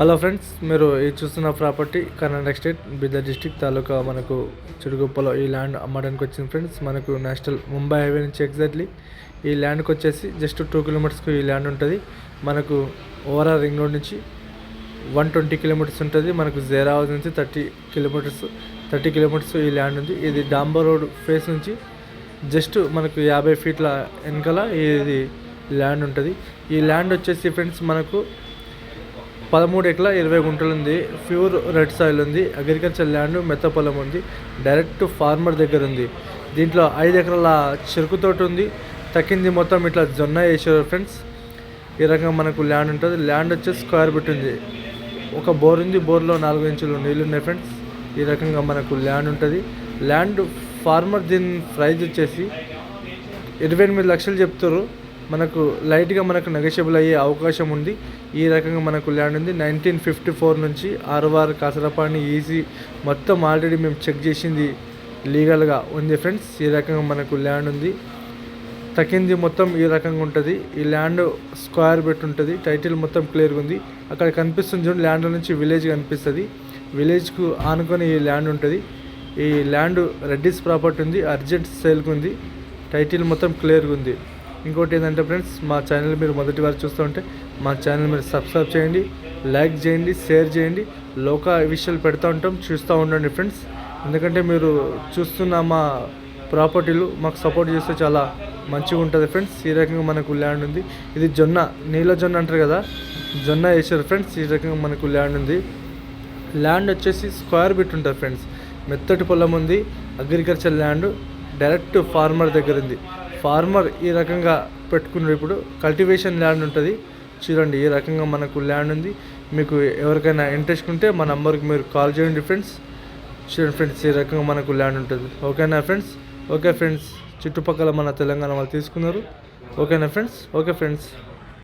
Hello friends, మీరు ఈ చూస్తున్న property Karnataka state Bidar district taluka మనకు చిడుగుప్పలో ఈ ల్యాండ్ అమ్మడానికి వచ్చింది ఫ్రెండ్స్. మనకు నేషనల్ ముంబై హైవే నుంచి ఎగ్జాక్ట్లీ ఈ ల్యాండ్కి వచ్చేసి జస్ట్ 2 కిలోమీటర్స్కి ఈ ల్యాండ్ ఉంటుంది. మనకు ఓవరాల్ రింగ్ రోడ్ నుంచి 120 కిలోమీటర్స్ ఉంటుంది. మనకు జైరాబాద్ నుంచి 30 కిలోమీటర్స్ ఈ ల్యాండ్ ఉంది. ఇది డాంబర్ రోడ్ ఫేస్ నుంచి జస్ట్ మనకు 50 ఫీట్ల వెనకాల ఇది ల్యాండ్ ఉంటుంది. ఈ ల్యాండ్ వచ్చేసి ఫ్రెండ్స్ మనకు 13 ఎకరాల 20 గుంటలు ఉంది. ప్యూర్ రెడ్ సాయిల్ ఉంది. అగ్రికల్చర్ ల్యాండ్, మెత్త పొలం ఉంది. డైరెక్ట్ ఫార్మర్ దగ్గర ఉంది. దీంట్లో 5 ఎకరాల చెరుకు తోట ఉంది. తక్కింది మొత్తం ఇట్లా జొన్న వేసారు ఫ్రెండ్స్. ఈ రకంగా మనకు ల్యాండ్ ఉంటుంది. ల్యాండ్ వచ్చేసి స్క్వేర్ ఫీట్ ఉంది. ఒక బోర్ ఉంది. బోర్లో 4 ఇంచులు నీళ్ళు ఉన్నాయి ఫ్రెండ్స్. ఈ రకంగా మనకు ల్యాండ్ ఉంటుంది. ల్యాండ్ ఫార్మర్ దీని ప్రైజ్ వచ్చేసి 28 లక్షలు చెప్తారు. మనకు లైట్గా మనకు నెగోషియబుల్ అయ్యే అవకాశం ఉంది. ఈ రకంగా మనకు ల్యాండ్ ఉంది. 1954 నుంచి ఆర్వార్ కాసరపాణి ఈజీ మొత్తం ఆల్రెడీ మేము చెక్ చేసింది లీగల్గా ఉంది ఫ్రెండ్స్. ఈ రకంగా మనకు ల్యాండ్ ఉంది. తక్కింది మొత్తం ఈ రకంగా ఉంటుంది. ఈ ల్యాండ్ స్క్వేర్ ఫీట్ ఉంటుంది. టైటిల్ మొత్తం క్లియర్గా ఉంది. అక్కడ కనిపిస్తుంది చూడండి, ల్యాండ్ నుంచి విలేజ్ కనిపిస్తుంది. విలేజ్కు ఆనుకొని ఈ ల్యాండ్ ఉంటుంది. ఈ ల్యాండ్ రెడ్డిస్ ప్రాపర్టీ ఉంది. అర్జెంట్ సేల్కి ఉంది. టైటిల్ మొత్తం క్లియర్గా ఉంది. ఇంకోటి ఏంటంటే ఫ్రెండ్స్, మా ఛానల్ మీరు మొదటి వారు చూస్తూ ఉంటే మా ఛానల్ మీరు సబ్స్క్రైబ్ చేయండి, లైక్ చేయండి, షేర్ చేయండి. లోక విషయాలు పెడతా ఉంటాం, చూస్తూ ఉండండి ఫ్రెండ్స్. ఎందుకంటే మీరు చూస్తున్న మా ప్రాపర్టీలు మాకు సపోర్ట్ చేస్తే చాలా మంచిగా ఉంటుంది ఫ్రెండ్స్. ఈ రకంగా మనకు ల్యాండ్ ఉంది. ఇది జొన్న, నీళ్ళ జొన్న అంటారు కదా, జొన్న వేసారు ఫ్రెండ్స్. ఈ రకంగా మనకు ల్యాండ్ ఉంది. ల్యాండ్ వచ్చేసి స్క్వేర్ ఫీట్ ఉంటుంది ఫ్రెండ్స్. మెత్తటి పొలం ఉంది. అగ్రికల్చర్ ల్యాండ్ డైరెక్ట్ ఫార్మర్ దగ్గర ఉంది. ఫార్మర్ ఈ రకంగా పెట్టుకున్నారు. ఇప్పుడు కల్టివేషన్ ల్యాండ్ ఉంటుంది చూడండి. ఈ రకంగా మనకు ల్యాండ్ ఉంది. మీకు ఎవరికైనా ఇంట్రెస్ట్ ఉంటే మా నంబర్కి మీరు కాల్ చేయండి ఫ్రెండ్స్. చూడండి ఫ్రెండ్స్, ఈ రకంగా మనకు ల్యాండ్ ఉంటుంది. ఓకేనా ఫ్రెండ్స్? ఓకే ఫ్రెండ్స్, చుట్టుపక్కల మన తెలంగాణ వాళ్ళు తీసుకున్నారు. ఓకేనా ఫ్రెండ్స్? Okay friends.